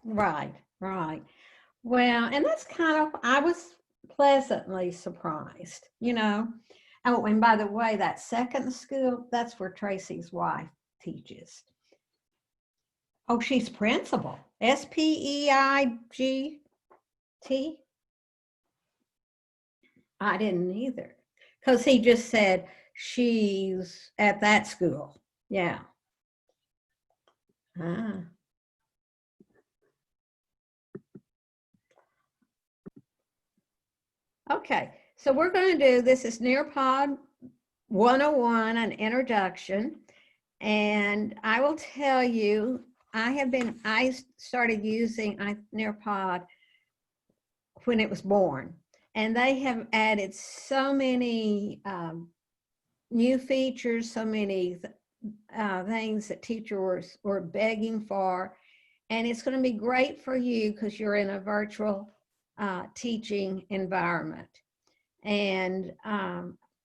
Right, right. Well, and that's kind of, I was pleasantly surprised, you know. Oh, and by the way, that second school, that's where Tracy's wife teaches. Oh, she's principal. Speiggt. I didn't either. Because he just said she's at that school. Yeah. Ah. Okay, so we're going to do, this is Nearpod 101, an introduction. And I will tell you, I started using Nearpod when it was born. And they have added so many new features, so many things that teachers were begging for. And it's going to be great for you because you're in a virtual teaching environment. And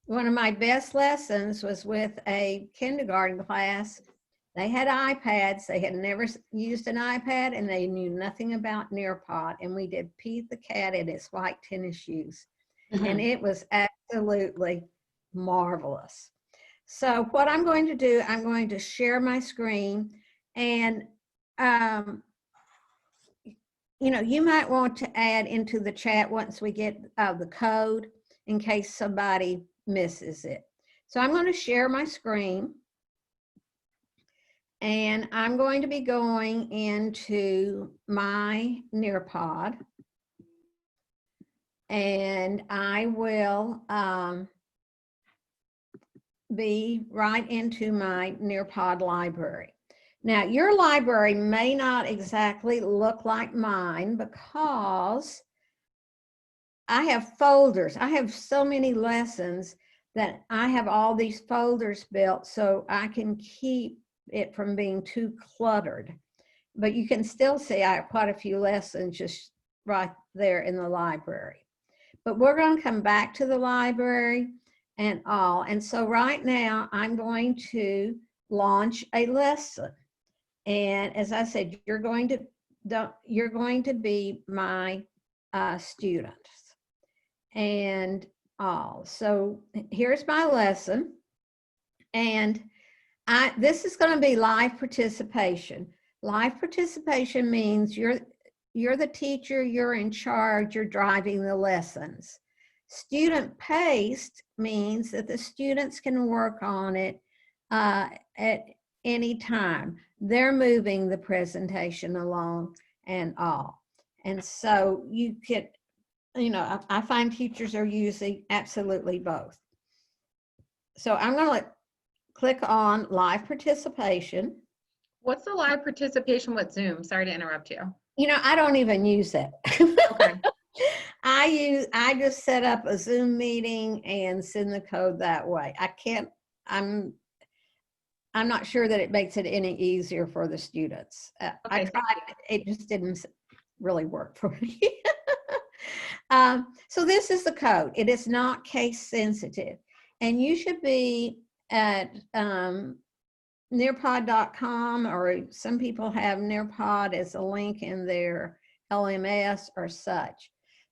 one of my best lessons was with a kindergarten class. They had iPads. They had never used an iPad, and they knew nothing about Nearpod. And we did Pete the Cat in his white tennis shoes. And it was absolutely marvelous. So what I'm going to do, I'm going to share my screen. And, you know, you might want to add into the chat once we get the code in case somebody misses it. So I'm going to share my screen. And I'm going to be going into my Nearpod. And I will be right into my Nearpod library. Now, your library may not exactly look like mine because I have folders. I have so many lessons that I have all these folders built so I can keep it from being too cluttered. But you can still see I have quite a few lessons just right there in the library. But we're going to come back to the library and all. And so right now I'm going to launch a lesson. And as I said, you're going to be my students and all. So here's my lesson. And this is going to be live participation. Live participation means you're the teacher, you're in charge, you're driving the lessons. Student-paced means that the students can work on it at any time. They're moving the presentation along and all. And so you could, you know, I find teachers are using absolutely both. So I'm going to click on live participation. What's the live participation with Zoom? Sorry to interrupt you. You know, I don't even use it. Okay. I just set up a Zoom meeting and send the code that way. I'm not sure that it makes it any easier for the students. Okay, I tried, it just didn't really work for me. So this is the code. It is not case sensitive. And you should be at nearpod.com, or some people have Nearpod as a link in their LMS or such.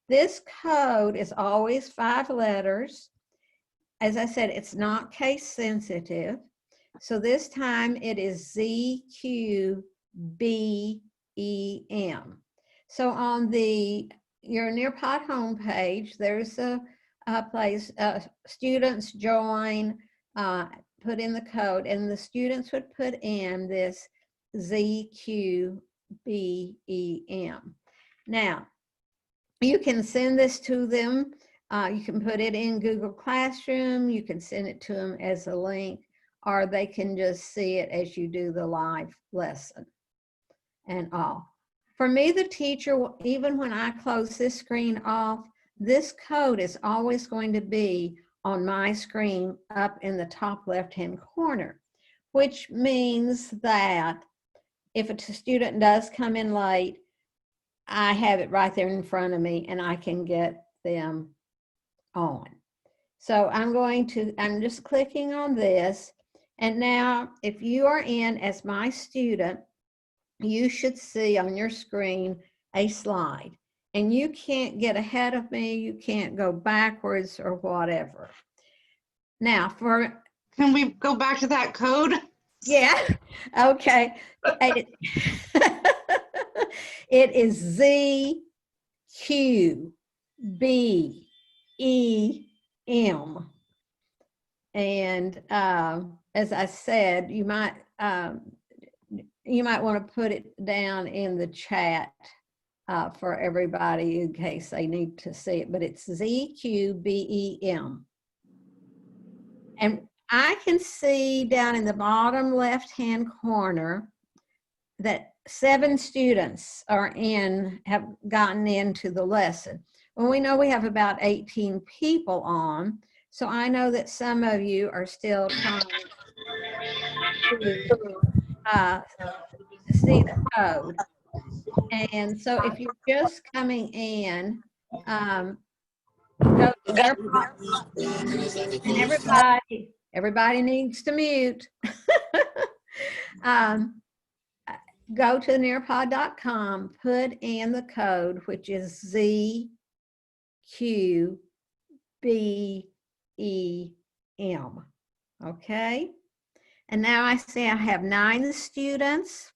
This code is always 5 letters. As I said, it's not case sensitive. So this time it is ZQBEM. So on your Nearpod homepage, there's a place, students join, put in the code, and the students would put in this ZQBEM. Now, you can send this to them. You can put it in Google Classroom. You can send it to them as a link, or they can just see it as you do the live lesson and all. For me, the teacher, even when I close this screen off, this code is always going to be on my screen up in the top left-hand corner, which means that if a student does come in late, I have it right there in front of me and I can get them on. So I'm just clicking on this. And now if you are in as my student, you should see on your screen a slide. And you can't get ahead of me, you can't go backwards or whatever. Now Can we go back to that code? yeah, okay. It is ZQBEM. And as I said, you might want to put it down in the chat for everybody in case they need to see it, but it's ZQBEM. And I can see down in the bottom left-hand corner that 7 students have gotten into the lesson. Well, we know we have about 18 people on, so I know that some of you are still trying to see the code. And so if you're just coming in, go to and everybody needs to mute. Go to nearpod.com, put in the code, which is ZQBEM. Okay. And now I see I have 9 students.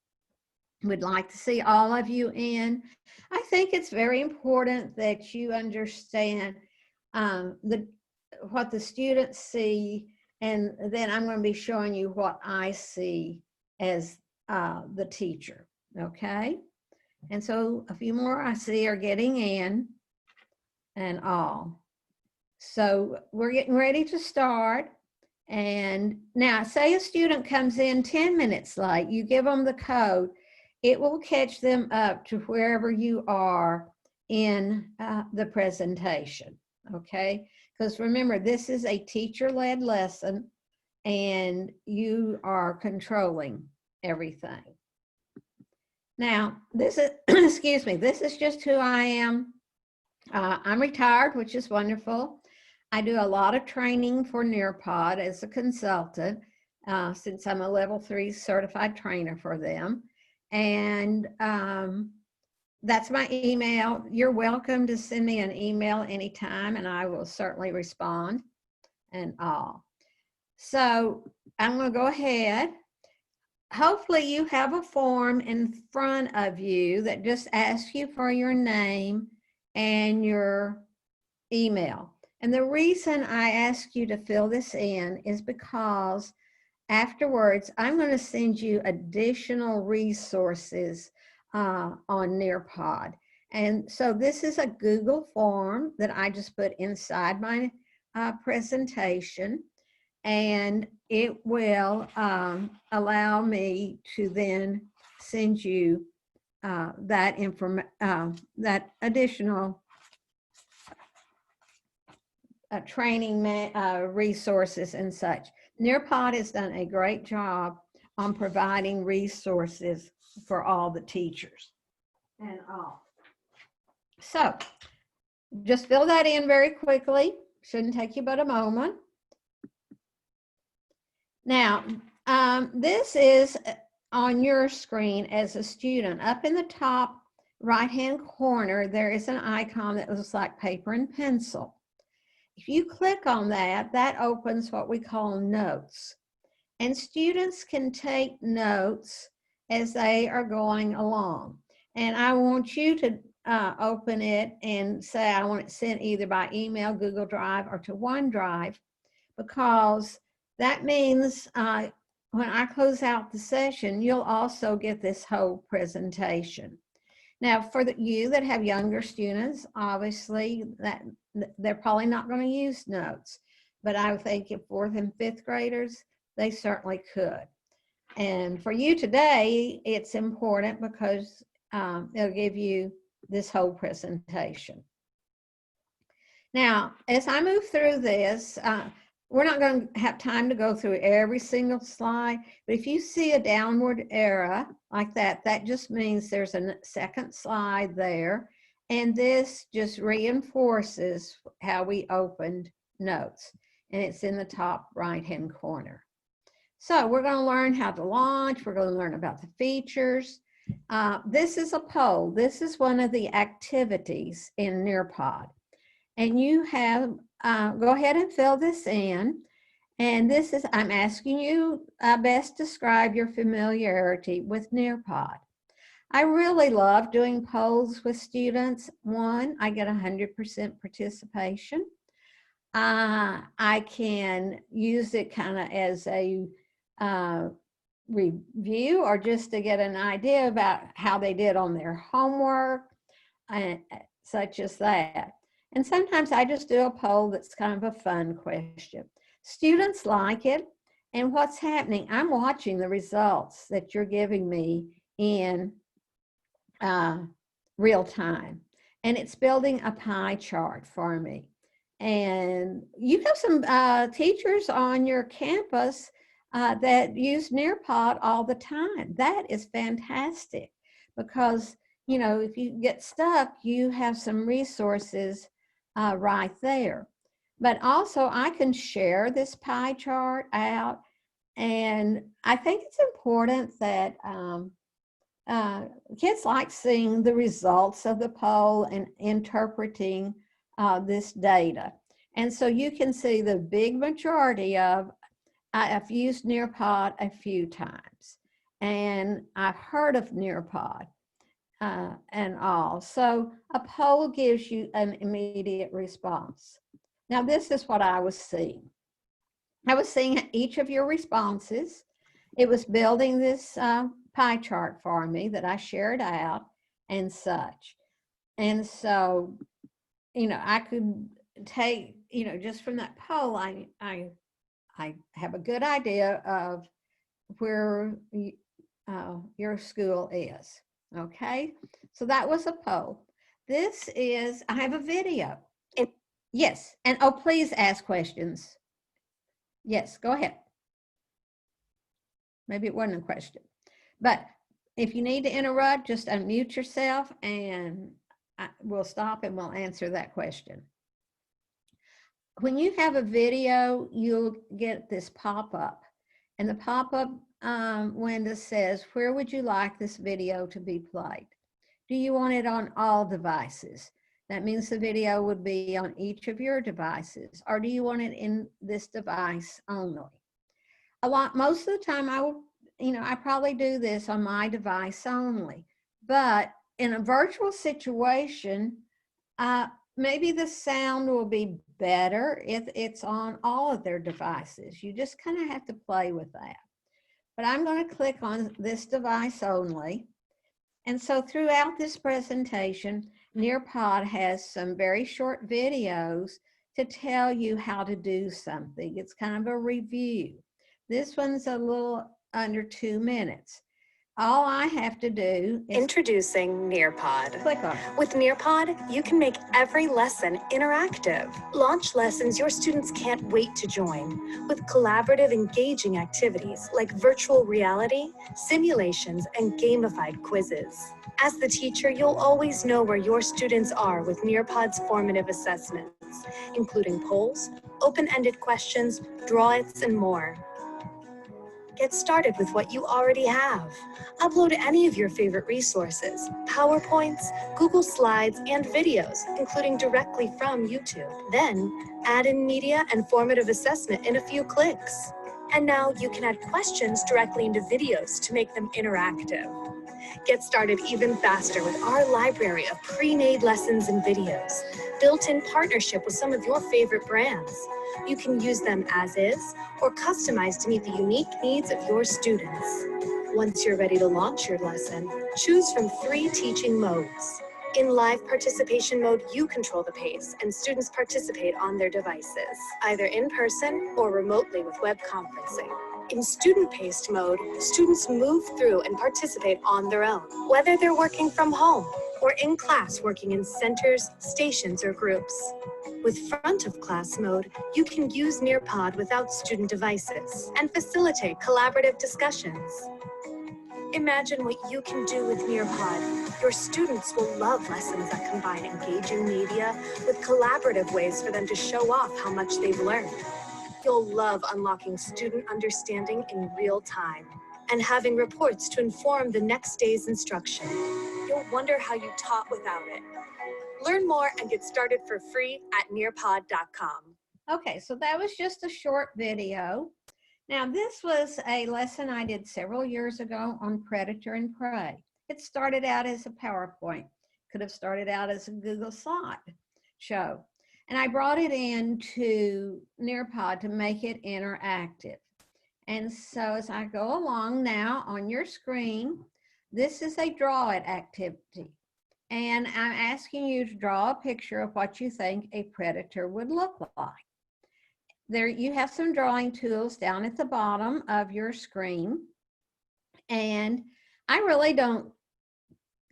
Would like to see all of you in. I think it's very important that you understand what the students see, and then I'm going to be showing you what I see as the teacher. Okay. And so a few more I see are getting in and all. So we're getting ready to start. And now say a student comes in 10 minutes late, you give them the code, it will catch them up to wherever you are in the presentation, okay? Because remember, this is a teacher-led lesson and you are controlling everything. Now, this is, excuse me, this is just who I am. I'm retired, which is wonderful. I do a lot of training for Nearpod as a consultant since I'm a level 3 certified trainer for them. And that's my email. You're welcome to send me an email anytime and I will certainly respond and all. So I'm going to go ahead. Hopefully you have a form in front of you that just asks you for your name and your email. And the reason I ask you to fill this in is because afterwards, I'm going to send you additional resources on Nearpod. And so this is a Google form that I just put inside my presentation, and it will allow me to then send you that additional training resources and such. Nearpod has done a great job on providing resources for all the teachers and all. So just fill that in very quickly. Shouldn't take you but a moment. Now, this is on your screen as a student. Up in the top right-hand corner, there is an icon that looks like paper and pencil. If you click on that, that opens what we call notes. And students can take notes as they are going along. And I want you to open it and say, I want it sent either by email, Google Drive, or to OneDrive, because that means when I close out the session, you'll also get this whole presentation. Now, for you that have younger students, obviously that they're probably not going to use notes, but I would think if 4th and 5th graders, they certainly could. And for you today, it's important because it'll give you this whole presentation. Now, as I move through this, we're not going to have time to go through every single slide, but if you see a downward arrow like that, that just means there's a second slide there. And this just reinforces how we opened notes. And it's in the top right-hand corner. So we're going to learn how to launch. We're going to learn about the features. This is a poll. This is one of the activities in Nearpod. And you have, go ahead and fill this in. And this is, I'm asking you best describe your familiarity with Nearpod. I really love doing polls with students. One, I get 100% participation. I can use it kind of as a review or just to get an idea about how they did on their homework, such as that. And sometimes I just do a poll that's kind of a fun question. Students like it, and what's happening, I'm watching the results that you're giving me in real time, and it's building a pie chart for me. And you have some teachers on your campus that use Nearpod all the time. That is fantastic because, you know, if you get stuck, you have some resources right there. But also I can share this pie chart out, and I think it's important that kids like seeing the results of the poll and interpreting this data. And so you can see the big majority of, I've used Nearpod a few times, and I've heard of Nearpod and all. So a poll gives you an immediate response. Now, this is what I was seeing. I was seeing each of your responses. It was building this pie chart for me that I shared out and such. And so, you know, I could take, you know, just from that poll, I have a good idea of where your school is. Okay, so that was a poll. This is, I have a video. Yes, and oh, please ask questions. Yes, go ahead. Maybe it wasn't a question, but if you need to interrupt, just unmute yourself and we'll stop and we'll answer that question. When you have a video, you'll get this pop-up, and the pop-up window says, where would you like this video to be played? Do you want it on all devices? That means the video would be on each of your devices, or do you want it in this device only? Most of the time I will, you know, I probably do this on my device only, but in a virtual situation, maybe the sound will be better if it's on all of their devices. You just kind of have to play with that. But I'm going to click on this device only. And so throughout this presentation, Nearpod has some very short videos to tell you how to do something. It's kind of a review. This one's a little under 2 minutes. All I have to do is Introducing Nearpod. click on it. With Nearpod, you can make every lesson interactive. Launch lessons your students can't wait to join with collaborative, engaging activities like virtual reality, simulations, and gamified quizzes. As the teacher, you'll always know where your students are with Nearpod's formative assessments, including polls, open-ended questions, draw-its, and more. Get started with what you already have. Upload any of your favorite resources, PowerPoints, Google Slides, and videos, including directly from YouTube. Then, add in media and formative assessment in a few clicks. And now you can add questions directly into videos to make them interactive. Get started even faster with our library of pre-made lessons and videos, built in partnership with some of your favorite brands. You can use them as is or customize to meet the unique needs of your students. Once you're ready to launch your lesson, choose from 3 teaching modes. In live participation mode, you control the pace and students participate on their devices, either in person or remotely with web conferencing. In student-paced mode, students move through and participate on their own, whether they're working from home or in class working in centers, stations, or groups. With front-of-class mode, you can use Nearpod without student devices and facilitate collaborative discussions. Imagine what you can do with Nearpod. Your students will love lessons that combine engaging media with collaborative ways for them to show off how much they've learned. You'll love unlocking student understanding in real time and having reports to inform the next day's instruction. You'll wonder how you taught without it. Learn more and get started for free at nearpod.com. Okay, so that was just a short video. Now, this was a lesson I did several years ago on predator and prey. It started out as a PowerPoint, could have started out as a Google slide show. And I brought it into Nearpod to make it interactive. And so as I go along now on your screen, this is a draw it activity. And I'm asking you to draw a picture of what you think a predator would look like. There you have some drawing tools down at the bottom of your screen. And I really don't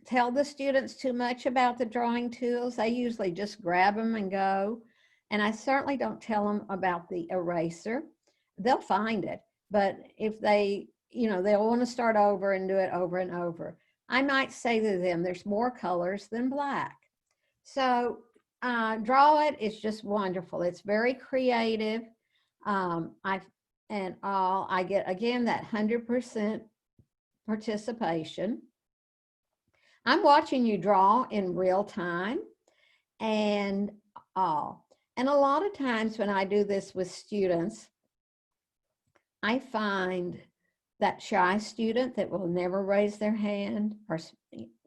tell the students too much about the drawing tools. They usually just grab them and go. And I certainly don't tell them about the eraser. They'll find it. But if they, they'll want to start over and do it over and over. I might say to them, there's more colors than black. So draw it is just wonderful. It's very creative. I get, again, that 100% participation. I'm watching you draw in real time and all. And a lot of times when I do this with students, I find that shy student that will never raise their hand or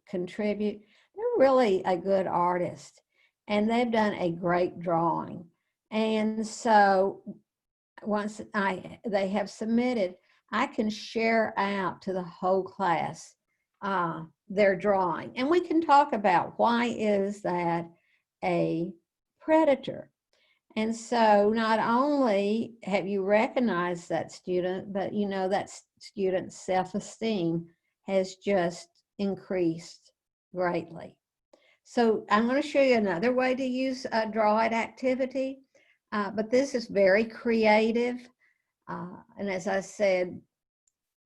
contribute, they're really a good artist and they've done a great drawing. And so once they have submitted, I can share out to the whole class their drawing. And we can talk about why is that a predator. And so not only have you recognized that student, but that student's self-esteem has just increased greatly. So I'm going to show you another way to use a draw it activity, but this is very creative. And as I said,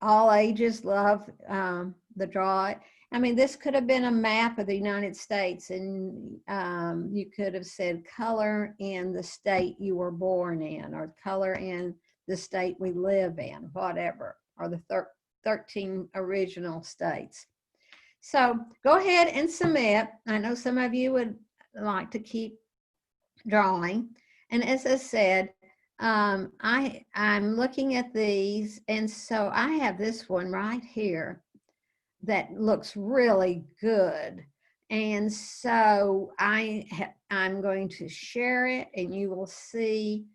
all ages love the draw it. I mean, this could have been a map of the United States, and you could have said color in the state you were born in, or color in the state we live in, whatever, or the 13 original states. So go ahead and submit. I know some of you would like to keep drawing. And as I said, I'm looking at these, and so I have this one right here that looks really good. And so I'm going to share it and you will see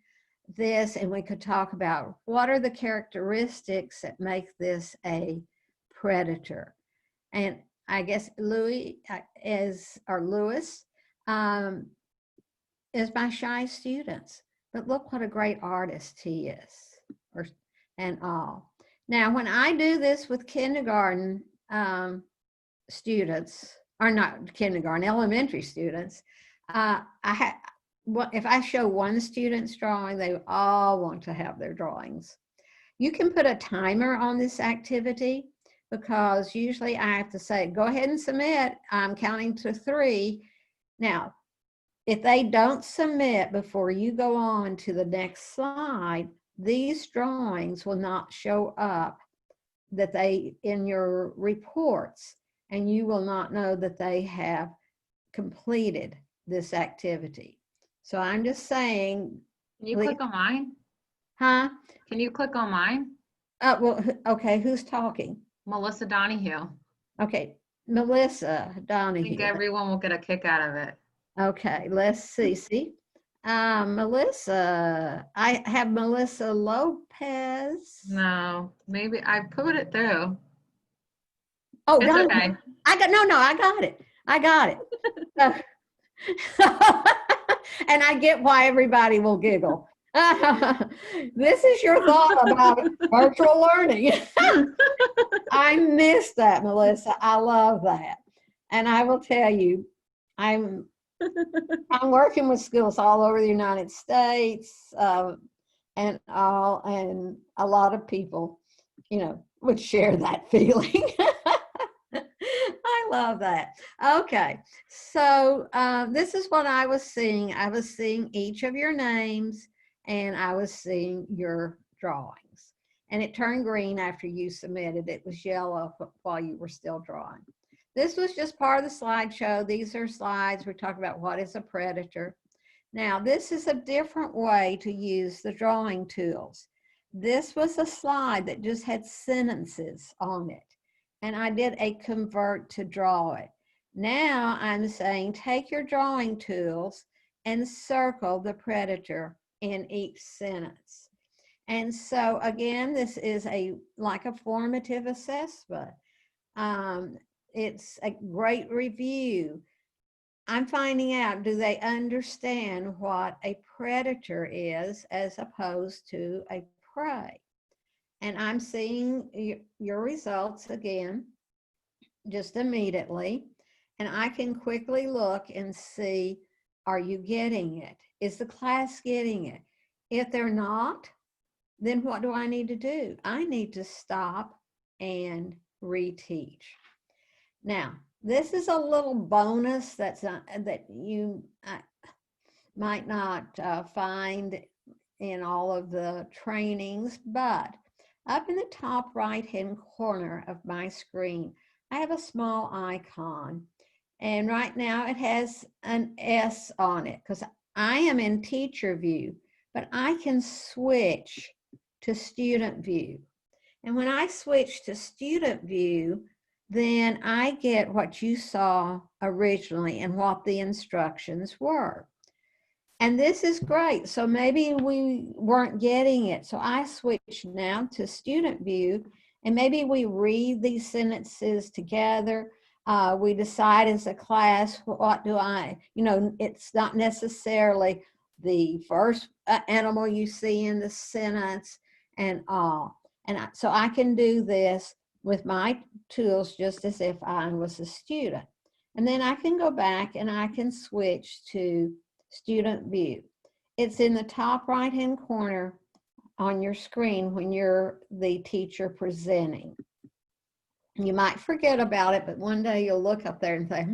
this, and we could talk about what are the characteristics that make this a predator. And I guess Louis is my shy students, but look what a great artist he is, and all. Now, when I do this with kindergarten students, or not kindergarten, elementary students, if I show one student's drawing, they all want to have their drawings. You can put a timer on this activity, because usually I have to say, go ahead and submit. I'm counting to 3. Now, if they don't submit before you go on to the next slide, these drawings will not show up in your reports, and you will not know that they have completed this activity. So I'm just saying. Can you click on mine? Huh? Can you click on mine? Well, okay, who's talking? Melissa Donahue. Okay, Melissa I Donahue. think everyone will get a kick out of it. Okay, let's see. Melissa, I have Melissa Lopez. No, maybe I put it through. Oh, It's Donahue. okay. I got it. And I get why everybody will giggle. This is your thought about virtual learning. I miss that, Melissa. I love that. And I will tell you, I'm working with schools all over the United States, and a lot of people, would share that feeling. I love that. Okay, so this is what I was seeing. I was seeing each of your names, and I was seeing your drawings. and it turned green after you submitted. It was yellow while you were still drawing. This was just part of the slideshow. These are slides. We talk about what is a predator. Now, this is a different way to use the drawing tools. This was a slide that just had sentences on it, and I did a convert to draw it. Now I'm saying take your drawing tools and circle the predator in each sentence. And so again, this is like a formative assessment. It's a great review. I'm finding out, do they understand what a predator is as opposed to a prey? And I'm seeing your results again, just immediately. And I can quickly look and see, are you getting it? Is the class getting it? If they're not, then what do I need to do? I need to stop and reteach. Now, this is a little bonus that you might not find in all of the trainings, but up in the top right-hand corner of my screen, I have a small icon. And right now it has an S on it because I am in teacher view, but I can switch to student view. And when I switch to student view, then I get what you saw originally and what the instructions were. And this is great. So maybe we weren't getting it. So I switch now to student view, and maybe we read these sentences together. We decide as a class, what do I, it's not necessarily the first animal you see in the sentence and all. And so I can do this with my tools just as if I was a student. And then I can go back and I can switch to student view. It's in the top right-hand corner on your screen when you're the teacher presenting. You might forget about it, but one day you'll look up there and say,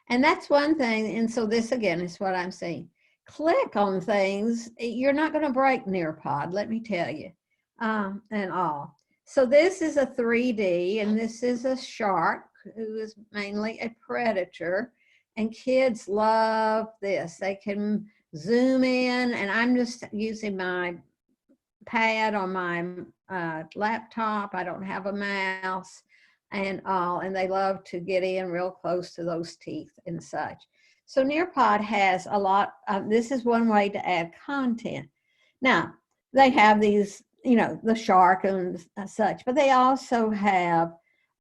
And that's one thing. And so this again is what I'm saying. Click on things. You're not going to break Nearpod, let me tell you, and all. So this is a 3D, and this is a shark who is mainly a predator. And kids love this. They can zoom in, and I'm just using my pad on my laptop. I don't have a mouse and all, and they love to get in real close to those teeth and such. So Nearpod has a lot. This is one way to add content. Now, they have these, the shark and such, but they also have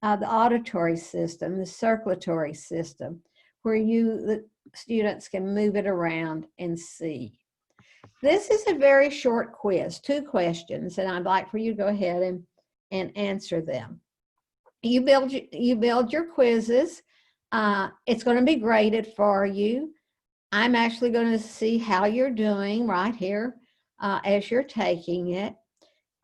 the auditory system, the circulatory system, where the students can move it around and see. This is a very short quiz, 2 questions, and I'd like for you to go ahead and answer them. You build your quizzes. It's going to be graded for you. I'm actually going to see how you're doing right here as you're taking it.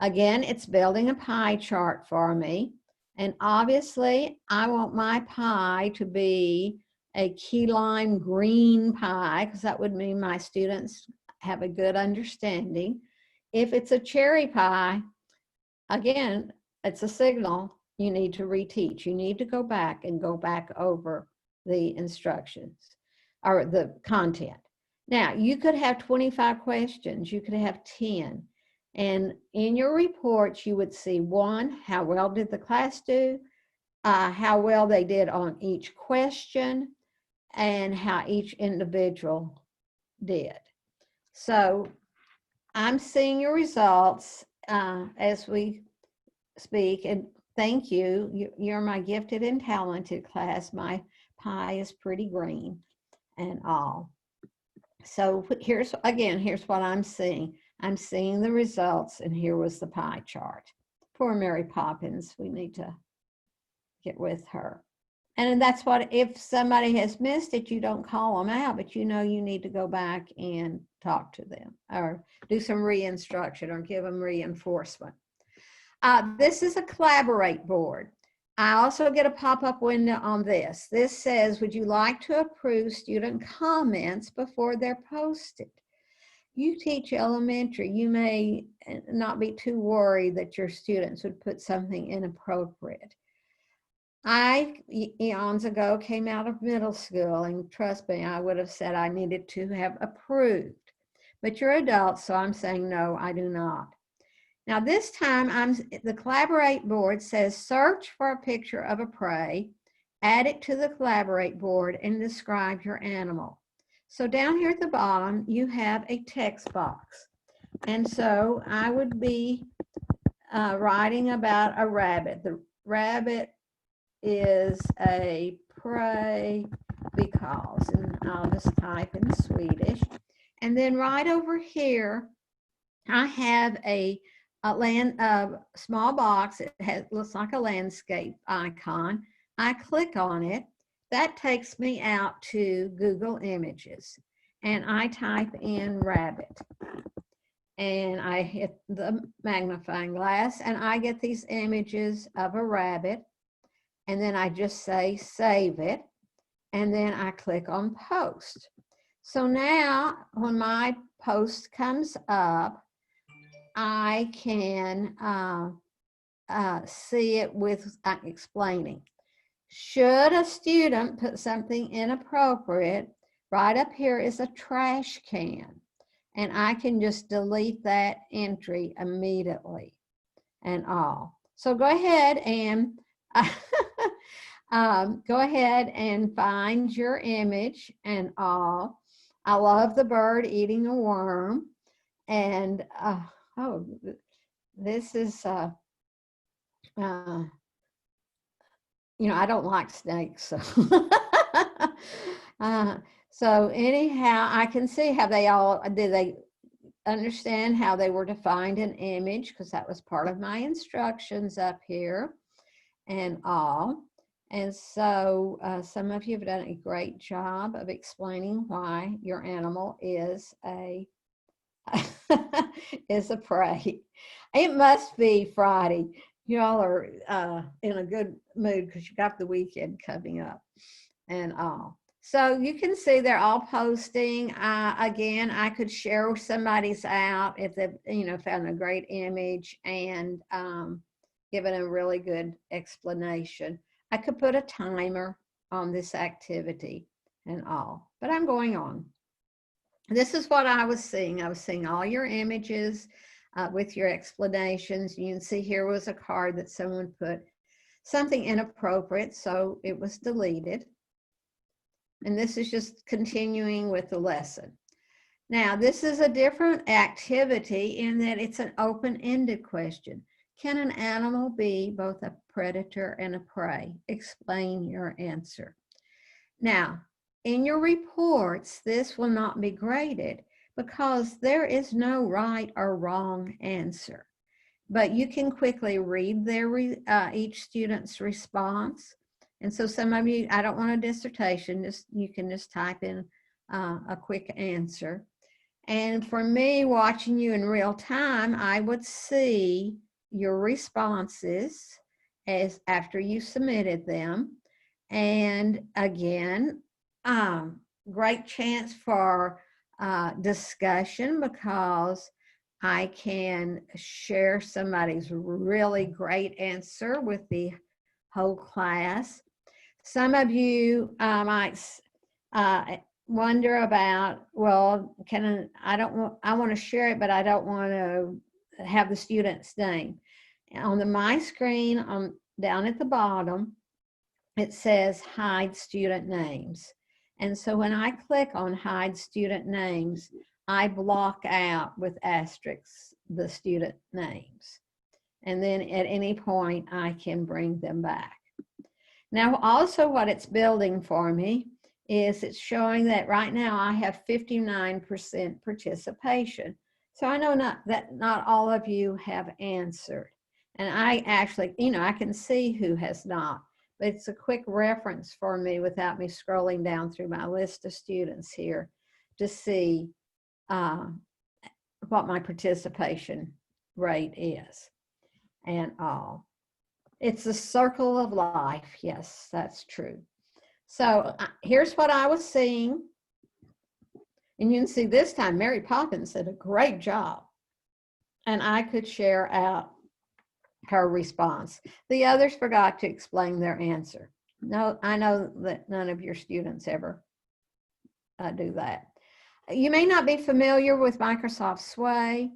Again, it's building a pie chart for me. And obviously, I want my pie to be a key lime green pie, because that would mean my students have a good understanding. If it's a cherry pie, again, it's a signal you need to reteach. You need to go back over the instructions or the content. Now, you could have 25 questions. You could have 10. And in your reports, you would see 1, how well did the class do, how well they did on each question, and how each individual did. So I'm seeing your results as we speak, and thank you. You're my gifted and talented class. My pie is pretty green and all. So here's what I'm seeing. I'm seeing the results, and here was the pie chart. Poor Mary Poppins, we need to get with her. And that's what, if somebody has missed it, you don't call them out, but you need to go back and talk to them or do some re-instruction or give them reinforcement. This is a collaborate board. I also get a pop-up window on this. This says, would you like to approve student comments before they're posted? you teach elementary, you may not be too worried that your students would put something inappropriate. I, eons ago, came out of middle school, and trust me, I would have said I needed to have approved. But you're adults, so I'm saying no, I do not. Now this time, the Collaborate board says search for a picture of a prey, add it to the Collaborate board, and describe your animal. So down here at the bottom, you have a text box. And so I would be writing about a rabbit. The rabbit is a prey because, and I'll just type in Swedish. And then right over here, I have a small box. It looks like a landscape icon. I click on it. That takes me out to Google Images, and I type in rabbit. And I hit the magnifying glass, and I get these images of a rabbit. And then I just say save it, and then I click on post. So now when my post comes up, I can see it with explaining. Should a student put something inappropriate, right up here is a trash can, and I can just delete that entry immediately and all. So go ahead and find your image and all. I love the bird eating a worm. And oh, this is, you know, I don't like snakes. So, so anyhow, I can see how did they understand how they were to find an image, because that was part of my instructions up here and all. And so some of you have done a great job of explaining why your animal is a is a prey. It must be Friday. Y'all are in a good mood because you got the weekend coming up and all. So you can see they're all posting. Again, I could share somebody's out if they've, you know, found a great image and given a really good explanation. I could put a timer on this activity and all, but I'm going on. This is what I was seeing. I was seeing all your images with your explanations. You can see here was a card that someone put something inappropriate, so it was deleted. And this is just continuing with the lesson. Now, this is a different activity in that it's an open-ended question. Can an animal be both a predator and a prey? Explain your answer. Now, in your reports, this will not be graded because there is no right or wrong answer. But you can quickly read each student's response. And so some of you, I don't want a dissertation, you can just type in a quick answer. And for me, watching you in real time, I would see your responses as after you submitted them. And again, great chance for discussion because I can share somebody's really great answer with the whole class. Some of you might wonder about, well, I want to share it, but I don't want to have the student's name. On my screen, down at the bottom, it says hide student names. And so when I click on hide student names, I block out with asterisks the student names. And then at any point, I can bring them back. Now, also what it's building for me is it's showing that right now I have 59% participation. So I know that not all of you have answered. And I actually, you know, I can see who has not. But it's a quick reference for me without me scrolling down through my list of students here to see what my participation rate is and all. It's a circle of life. Yes, that's true. So here's what I was seeing. And you can see this time, Mary Poppins did a great job. And I could share out her response. The others forgot to explain their answer. No, I know that none of your students ever do that. You may not be familiar with Microsoft Sway.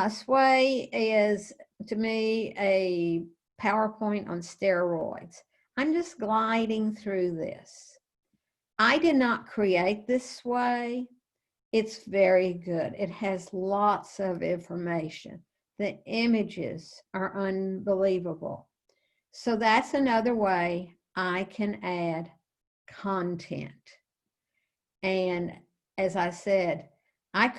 Sway is, to me, a PowerPoint on steroids. I'm just gliding through this. I did not create this Sway. It's very good. It has lots of information. The images are unbelievable. So that's another way I can add content. And as I said, I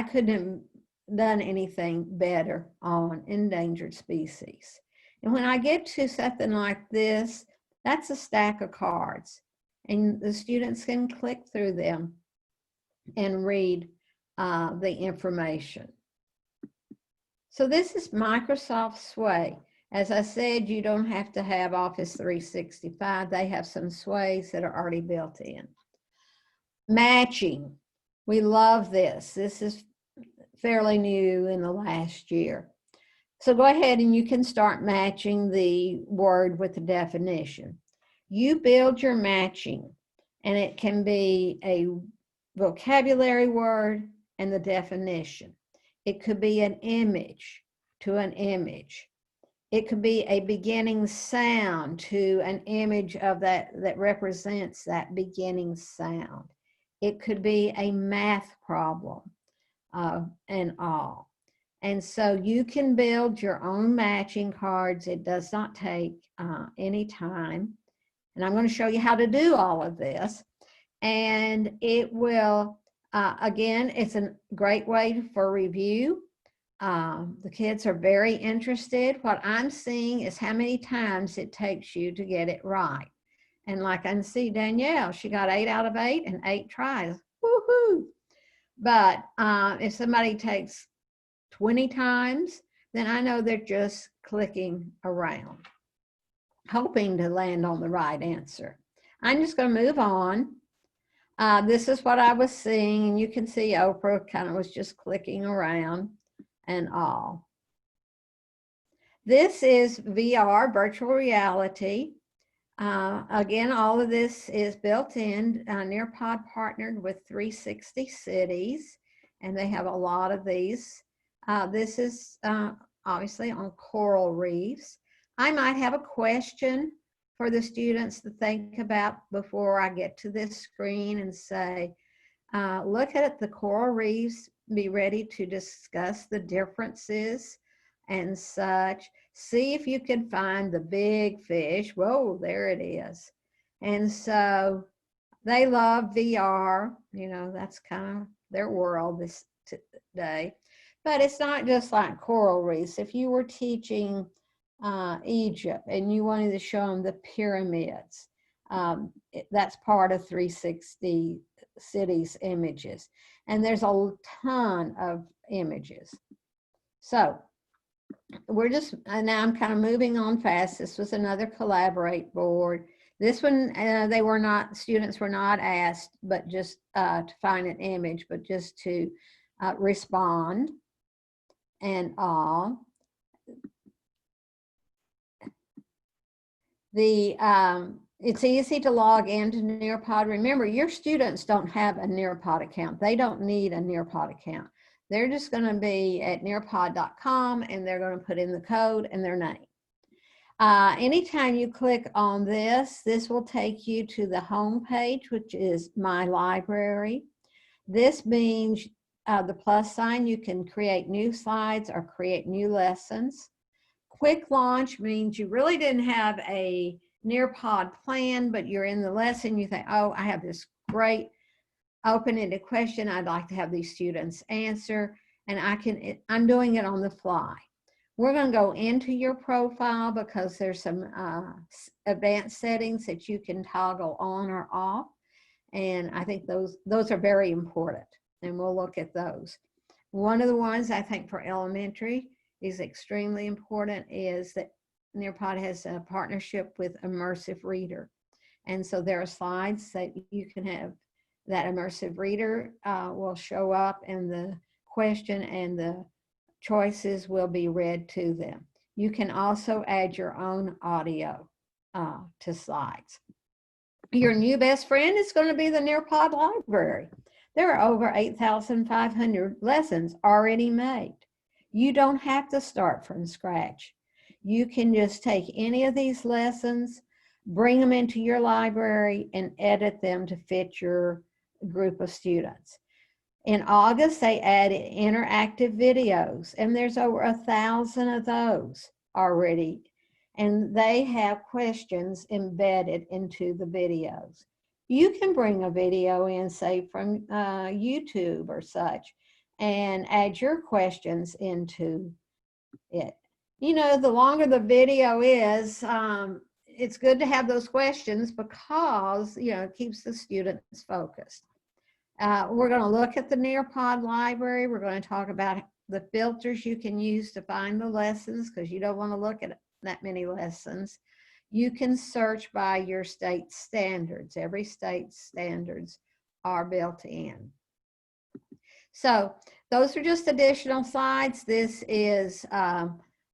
couldn't have done anything better on endangered species. And when I get to something like this, that's a stack of cards. And the students can click through them and read the information. So this is Microsoft Sway. As I said, you don't have to have Office 365. They have some sways that are already built in. Matching. We love this. This is fairly new in the last year. So go ahead and you can start matching the word with the definition. You build your matching, and it can be a vocabulary word and the definition. It could be an image to an image. It could be a beginning sound to an image of that represents that beginning sound. It could be a math problem and all. And so you can build your own matching cards. It does not take any time. And I'm going to show you how to do all of this. And it will, again, it's a great way for review. The kids are very interested. What I'm seeing is how many times it takes you to get it right. And like I can see Danielle, she got 8 out of 8 and 8 tries. Woohoo! But if somebody takes 20 times, then I know they're just clicking around, hoping to land on the right answer. I'm just going to move on. This is what I was seeing, and you can see Oprah kind of was just clicking around and all. This is VR, virtual reality. Again, all of this is built in. Nearpod partnered with 360 Cities, and they have a lot of these. This is obviously on coral reefs. I might have a question for the students to think about before I get to this screen and say, look at the coral reefs, be ready to discuss the differences and such. See if you can find the big fish. Whoa, there it is. And so they love VR, you know, that's kind of their world this today. But it's not just like coral reefs. If you were teaching Egypt and you wanted to show them the pyramids, that's part of 360 Cities images. And there's a ton of images. So we're just, now I'm kind of moving on fast. This was another Collaborate board. This one, students were not asked, but just to find an image, but just to respond and all. It's easy to log into Nearpod. Remember, your students don't have a Nearpod account. They don't need a Nearpod account. They're just going to be at nearpod.com and they're going to put in the code and their name. Anytime you click on this, this will take you to the home page, which is My Library. This means the plus sign, you can create new slides or create new lessons. Quick launch means you really didn't have a Nearpod plan, but you're in the lesson, you think, oh, I have this great open-ended question I'd like to have these students answer, and I'm doing it on the fly. We're going to go into your profile because there's some advanced settings that you can toggle on or off, and I think those are very important, and we'll look at those. One of the ones I think for elementary is extremely important is that Nearpod has a partnership with Immersive Reader. And so there are slides that you can have that immersive reader will show up, and the question and the choices will be read to them. You can also add your own audio to slides. Your new best friend is going to be the Nearpod Library. There are over 8,500 lessons already made. You don't have to start from scratch. You can just take any of these lessons, bring them into your library, and edit them to fit your group of students. In August, they added interactive videos, and there's over 1,000 of those already. And they have questions embedded into the videos. You can bring a video in, say, from YouTube or such, and add your questions into it. You know, the longer the video is, it's good to have those questions because, you know, it keeps the students focused. We're going to look at the Nearpod library. We're going to talk about the filters you can use to find the lessons, because you don't want to look at that many lessons. You can search by your state standards. Every state's standards are built in. So those are just additional slides. This is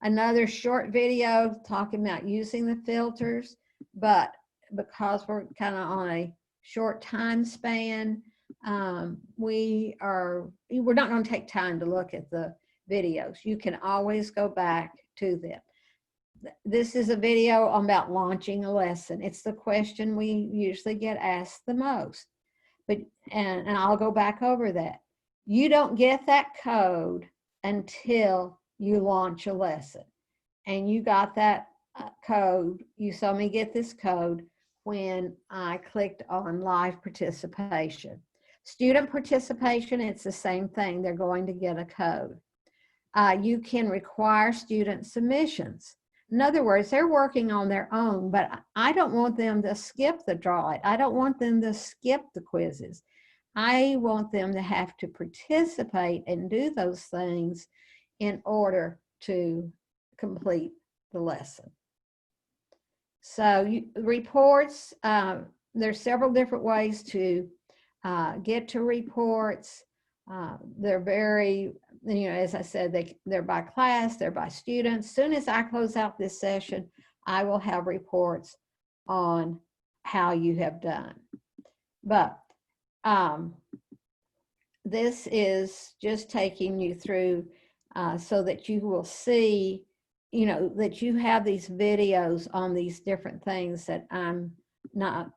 another short video talking about using the filters, but because we're kind of on a short time span, we're not going to take time to look at the videos. You can always go back to them. This is a video about launching a lesson. It's the question we usually get asked the most, and I'll go back over that. You don't get that code until you launch a lesson, and you got that code. You saw me get this code when I clicked on live participation. Student participation, it's the same thing. They're going to get a code. You can require student submissions. In other words, they're working on their own, but I don't want them to skip the draw it. I don't want them to skip the quizzes. I want them to have to participate and do those things in order to complete the lesson. So reports, there's several different ways to get to reports. They're very, you know, as I said, they're by class, they're by students. As soon as I close out this session, I will have reports on how you have done. But this is just taking you through so that you will see, you know, that you have these videos on these different things that I'm not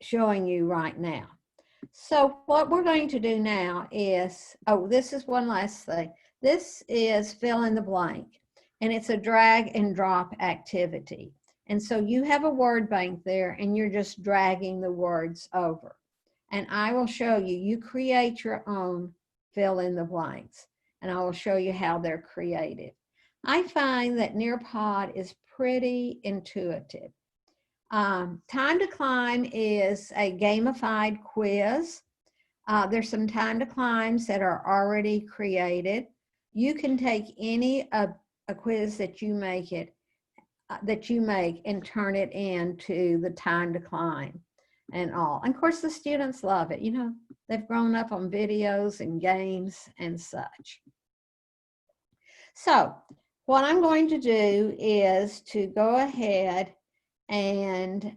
showing you right now. So what we're going to do now is, oh, this is one last thing. This is fill in the blank, and it's a drag and drop activity. And so you have a word bank there, and you're just dragging the words over. And I will show you, you create your own fill in the blanks, and I will show you how they're created. I find that Nearpod is pretty intuitive. Time to Climb is a gamified quiz. There's some time to climbs that are already created. You can take any a quiz that you make and turn it into the time to climb and all. And of course, the students love it. You know, they've grown up on videos and games and such. So what I'm going to do is to go ahead and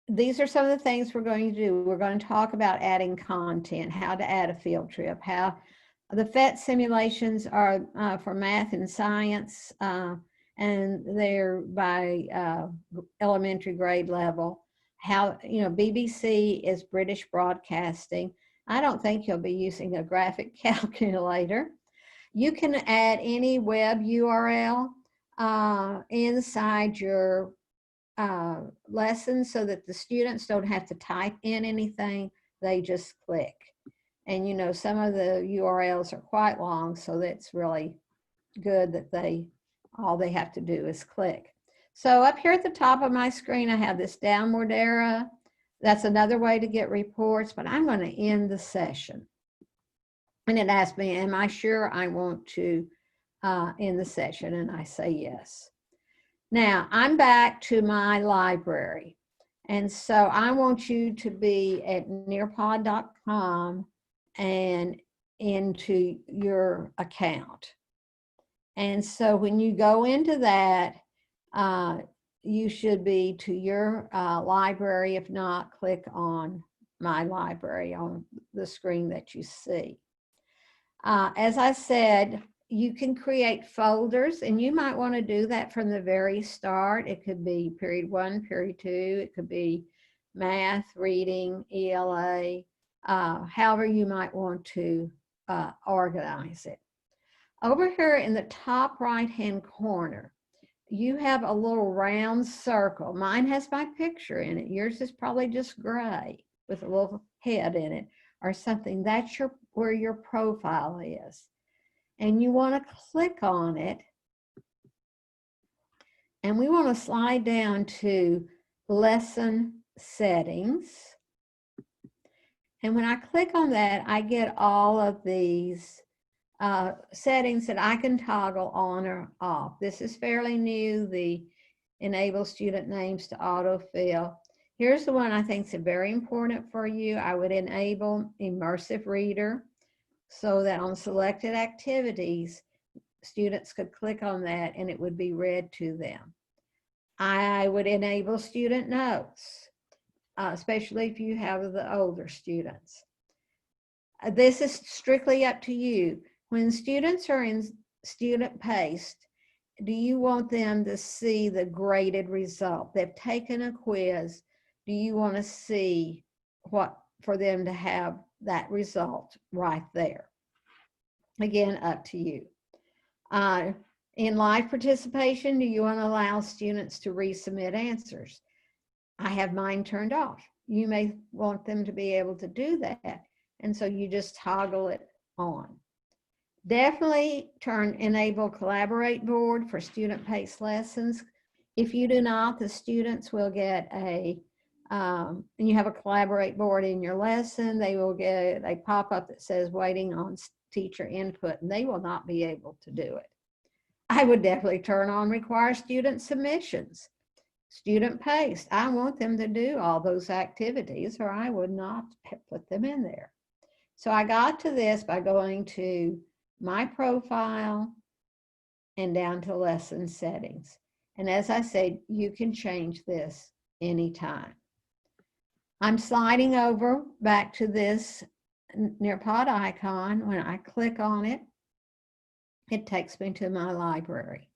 these are some of the things we're going to do. We're going to talk about adding content, how to add a field trip, how the PhET simulations are for math and science, and they're by elementary grade level. How, you know, BBC is British Broadcasting. I don't think you'll be using a graphic calculator. You can add any web URL inside your lesson so that the students don't have to type in anything, they just click. And you know, some of the URLs are quite long, so that's really good that all they have to do is click. So up here at the top of my screen, I have this downward arrow. That's another way to get reports, but I'm going to end the session. And it asks me, am I sure I want to end the session? And I say yes. Now I'm back to my library. And so I want you to be at nearpod.com and into your account. And so when you go into that, you should be to your library. If not, click on My Library on the screen that you see. As I said, you can create folders, and you might want to do that from the very start. It could be period 1, period 2. It could be math, reading, ELA, however you might want to organize it. Over here in the top right-hand corner, you have a little round circle. Mine has my picture in it. Yours is probably just gray with a little head in it or something. That's where your profile is. And you want to click on it. And we want to slide down to lesson settings. And when I click on that, I get all of these settings that I can toggle on or off. This is fairly new, the enable student names to autofill. Here's the one I think is very important for you. I would enable immersive reader so that on selected activities, students could click on that and it would be read to them. I would enable student notes, especially if you have the older students. This is strictly up to you. When students are in student paced, do you want them to see the graded result? They've taken a quiz. Do you want to see what for them to have that result right there? Again, up to you. In live participation, do you want to allow students to resubmit answers? I have mine turned off. You may want them to be able to do that. And so you just toggle it on. Definitely enable collaborate board for student-paced lessons. If you do not, the students will get and you have a collaborate board in your lesson, they will get a pop-up that says waiting on teacher input, and they will not be able to do it. I would definitely turn on require student submissions. Student-paced, I want them to do all those activities or I would not put them in there. So I got to this by going to my profile and down to lesson settings. And as I said, you can change this anytime. I'm sliding over back to this Nearpod icon. When I click on it, it takes me to my library.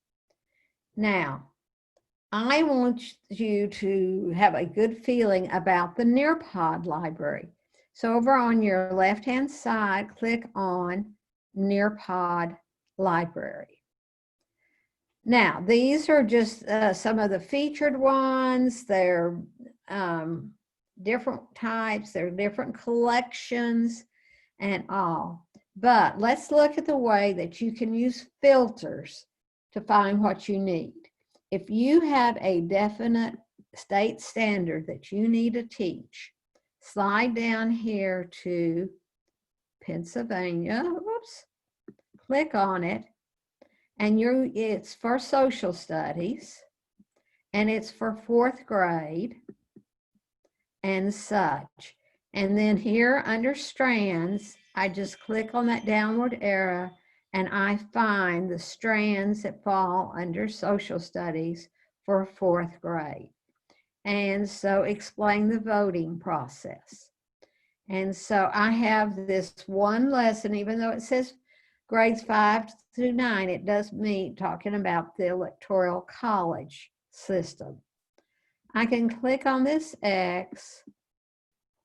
Now, I want you to have a good feeling about the Nearpod library. So over on your left-hand side, click on Nearpod library. Now, these are just some of the featured ones. They're different types, they're different collections and all. But let's look at the way that you can use filters to find what you need. If you have a definite state standard that you need to teach, slide down here to Pennsylvania, whoops, click on it, and it's for social studies, and it's for 4th grade, and such. And then here under strands, I just click on that downward arrow, and I find the strands that fall under social studies for 4th grade. And so explain the voting process. And so I have this one lesson, even though it says grades 5 through 9, it does mean talking about the electoral college system. I can click on this X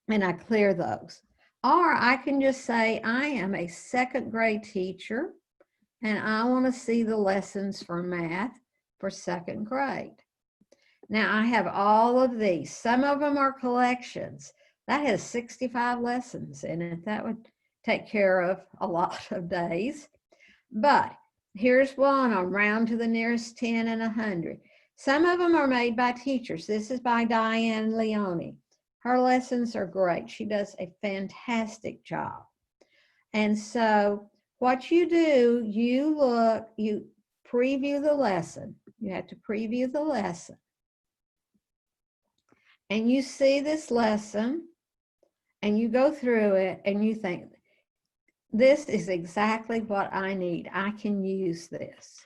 and I clear those. Or I can just say, I am a 2nd grade teacher and I want to see the lessons for math for 2nd grade. Now I have all of these. Some of them are collections. That has 65 lessons in it. That would take care of a lot of days. But here's one on round to the nearest 10 and 100. Some of them are made by teachers. This is by Diane Leone. Her lessons are great. She does a fantastic job. And so what you do, you preview the lesson. You have to preview the lesson. and you see this lesson and you go through it and you think, this is exactly what I need. I can use this.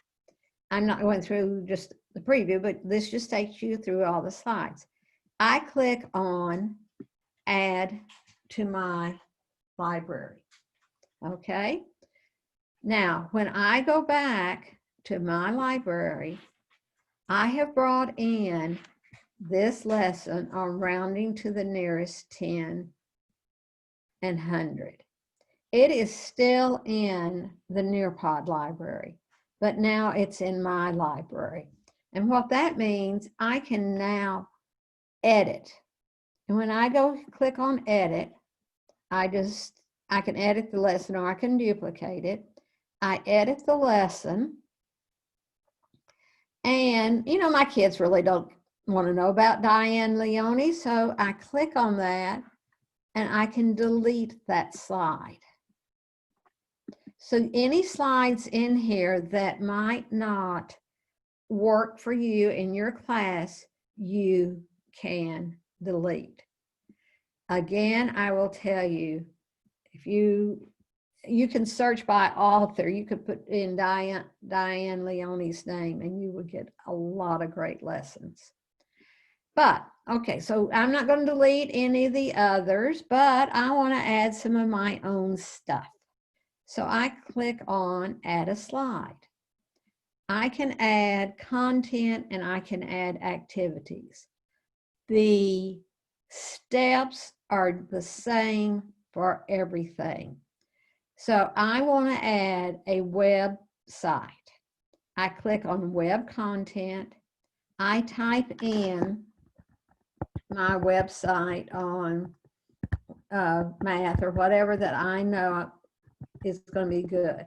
I'm not going through just the preview, but this just takes you through all the slides. I click on add to my library. Okay. Now, when I go back to my library, I have brought in this lesson on rounding to the nearest 10 and 100. It is still in the Nearpod library, but now it's in my library. And what that means, I can now edit. And when I go click on edit, I can edit the lesson or I can duplicate it. I edit the lesson. And, you know, my kids really don't want to know about Diane Leone, so I click on that and I can delete that slide. So any slides in here that might not work for you in your class, you can delete. Again, I will tell you, if you can search by author, you could put in Diane Leone's name and you would get a lot of great lessons. But, okay, so I'm not going to delete any of the others, but I want to add some of my own stuff. So I click on add a slide. I can add content and I can add activities. The steps are the same for everything. So I want to add a website. I click on web content. I type in my website on math or whatever that I know is going to be good.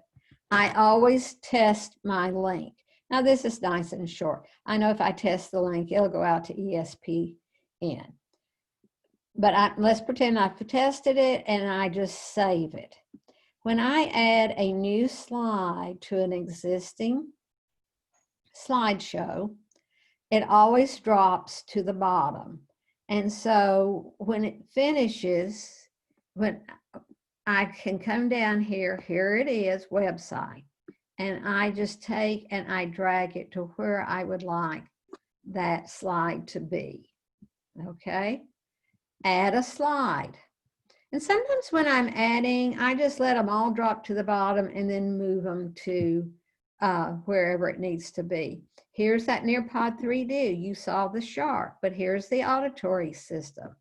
I always test my link. Now this is nice and short. I know if I test the link, it'll go out to ESPN. But let's pretend I've tested it and I just save it. When I add a new slide to an existing slideshow, it always drops to the bottom. And so when it finishes, when I can come down here, here it is, website. And I just take and I drag it to where I would like that slide to be. Okay, add a slide. And sometimes when I'm adding, I just let them all drop to the bottom and then move them to wherever it needs to be. Here's that Nearpod 3D. You saw the shark, but here's the auditory system.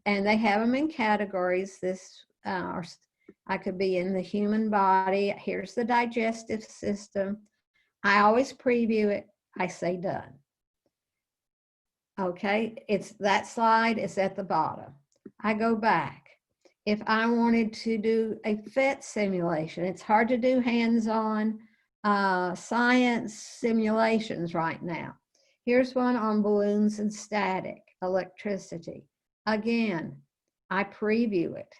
And they have them in categories. This, I could be in the human body. Here's the digestive system. I always preview it. I say done. Okay, it's that slide is at the bottom. I go back. If I wanted to do a PhET simulation, it's hard to do hands-on science simulations right now. Here's one on balloons and static electricity. Again, I preview it.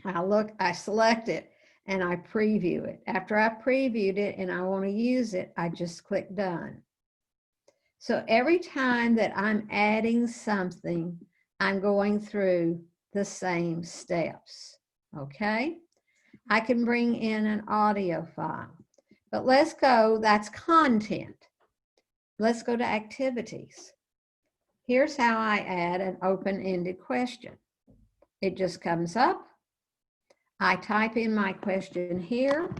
I select it and I preview it. After I previewed it and I want to use it, I just click done. So every time that I'm adding something, I'm going through the same steps, okay? I can bring in an audio file, but let's go, that's content. Let's go to activities. Here's how I add an open-ended question. It just comes up. I type in my question here,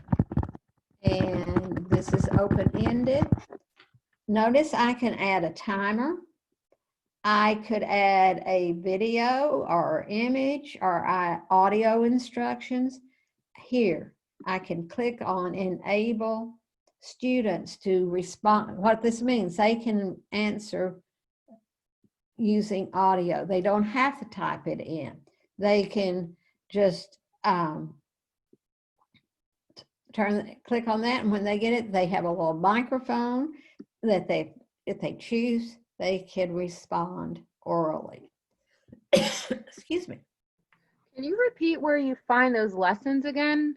and this is open-ended. Notice I can add a timer. I could add a video or image or audio instructions. Here, I can click on enable students to respond. What this means, they can answer using audio. They don't have to type it in. They can just click on that, and when they get it, they have a little microphone that if they choose, they can respond orally. Excuse me. Can you repeat where you find those lessons again?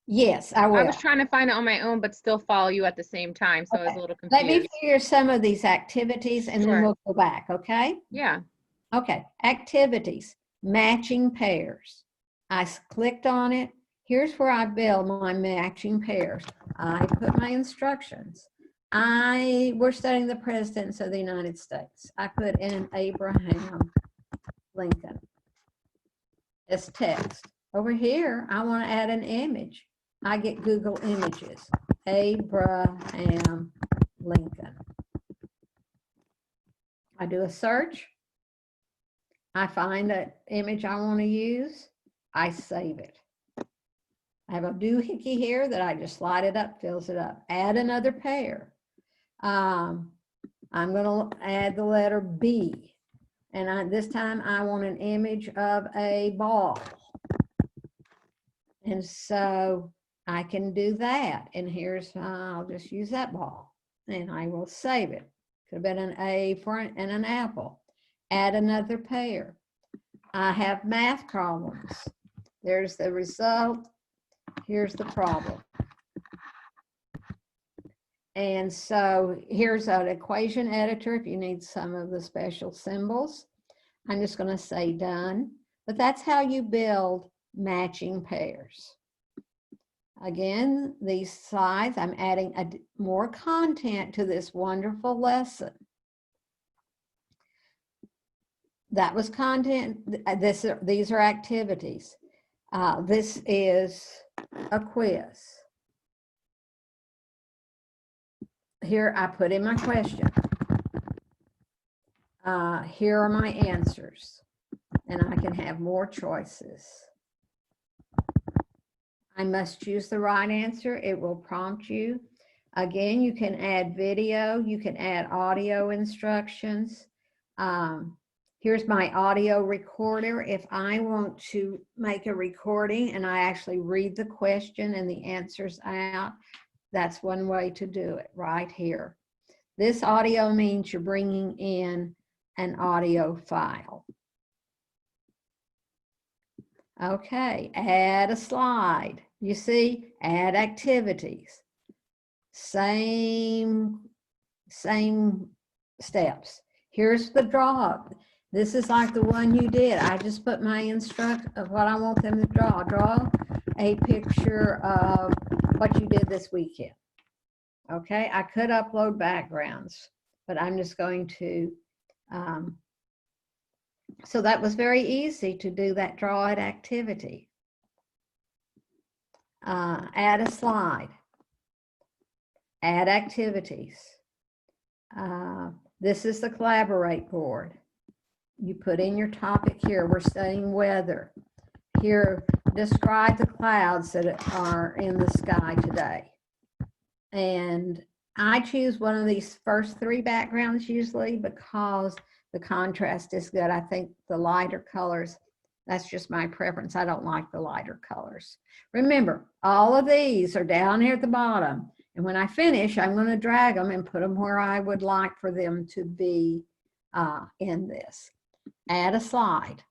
Yes, I I will. was trying to find it on my own, but still follow you at the same time, so I was Okay. a little Let me confused. figure some of these activities and then Sure. we'll go back, okay? Yeah, Okay, activities, matching pairs. Clicked on it. Here's where I build my matching pairs. I put my instructions. We're studying the presidents of the United States. I put in Abraham Lincoln as text. Over here, I want to add an image. I get Google Images, Abraham Lincoln. I do a search. I find an image I want to use. I save it. I have a doohickey here that I just slide it up, fills it up. Add another pair. I'm going to add the letter B. And this time I want an image of a ball. And so I can do that. And I'll just use that ball. And I will save it. Could have been an A and an apple. Add another pair. I have math problems. There's the result. Here's the problem. And so here's an equation editor if you need some of the special symbols. I'm just going to say done. But that's how you build matching pairs. Again, these slides, I'm adding more content to this wonderful lesson. That was content. These are activities. This is a quiz. Here I put in my question. Here are my answers. And I can have more choices. I must choose the right answer. It will prompt you. Again, you can add video. You can add audio instructions. Here's my audio recorder. If I want to make a recording and I actually read the question and the answers out, that's one way to do it right here. This audio means you're bringing in an audio file. Okay, add a slide. You see, add activities. Same steps. Here's the draw. This is like the one you did. I just put my instruct of what I want them to draw. Draw a picture of what you did this weekend. Okay, I could upload backgrounds, but I'm just going to, so that was very easy to do that draw it activity. Add a slide. Add activities. This is the collaborate board. You put in your topic here. We're studying weather. Here, describe the clouds that are in the sky today. And I choose one of these first three backgrounds usually because the contrast is good. I think the lighter colors, that's just my preference. I don't like the lighter colors. Remember, all of these are down here at the bottom. And when I finish, I'm going to drag them and put them where I would like for them to be in this. Add a slide.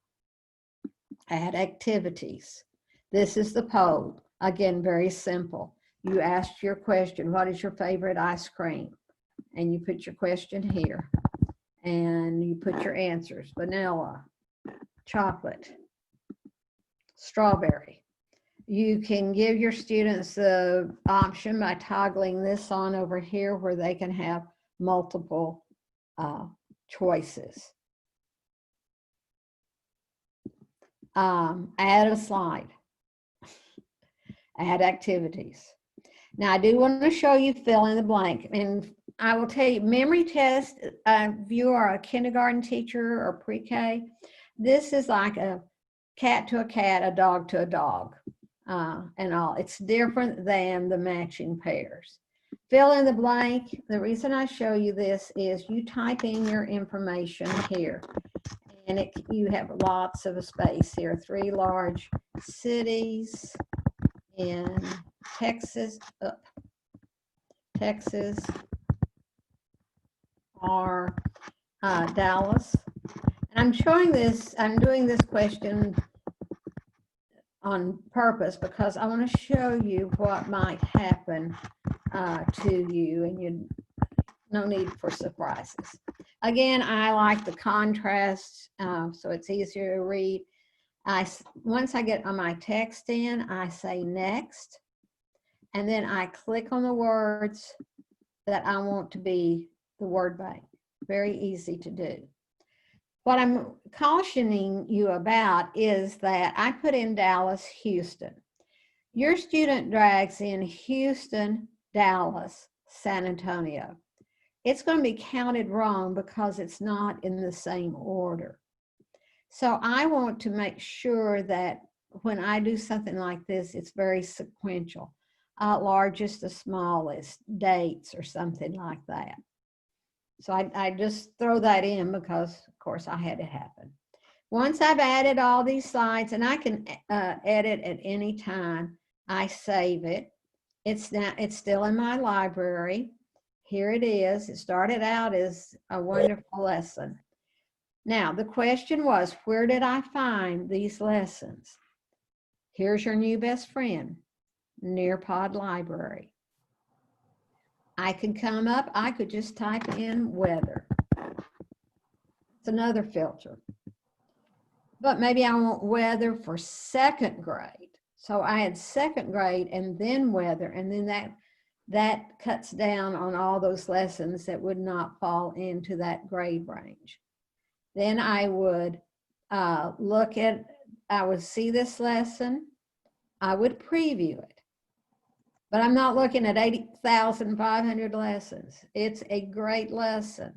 Add activities. This is the poll. Again, very simple. You asked your question, what is your favorite ice cream? And you put your question here. And you put your answers, vanilla, chocolate, strawberry. You can give your students the option by toggling this on over here where they can have multiple choices. Add a slide. Add activities. Now I do want to show you fill in the blank, and I will tell you memory test, if you are a kindergarten teacher or pre-K, this is like a cat to a cat, a dog to a dog, and all. It's different than the matching pairs. Fill in the blank. The reason I show you this is you type in your information here, and you have lots of space here. 3 large cities in Texas, Texas are Dallas. And I'm showing this, I'm doing this question on purpose because I want to show you what might happen to you, and you no need for surprises. Again, I like the contrast, so it's easier to read. Once I get on my text in, I say next, and then I click on the words that I want to be the word bank. Very easy to do. What I'm cautioning you about is that I put in Dallas, Houston. Your student drags in Houston, Dallas, San Antonio. It's going to be counted wrong because it's not in the same order. So I want to make sure that when I do something like this, it's very sequential, largest to smallest, dates or something like that. So I just throw that in because, of course, I had it happen. Once I've added all these slides, and I can edit at any time, I save it. It's still in my library. Here it is. It started out as a wonderful lesson. Now, the question was, where did I find these lessons? Here's your new best friend, Nearpod Library. I could come up, I could just type in weather. It's another filter. But maybe I want weather for second grade. So I had second grade and then weather, and then that cuts down on all those lessons that would not fall into that grade range. Then I would I would see this lesson, I would preview it. But I'm not looking at 80,500 lessons. It's a great lesson.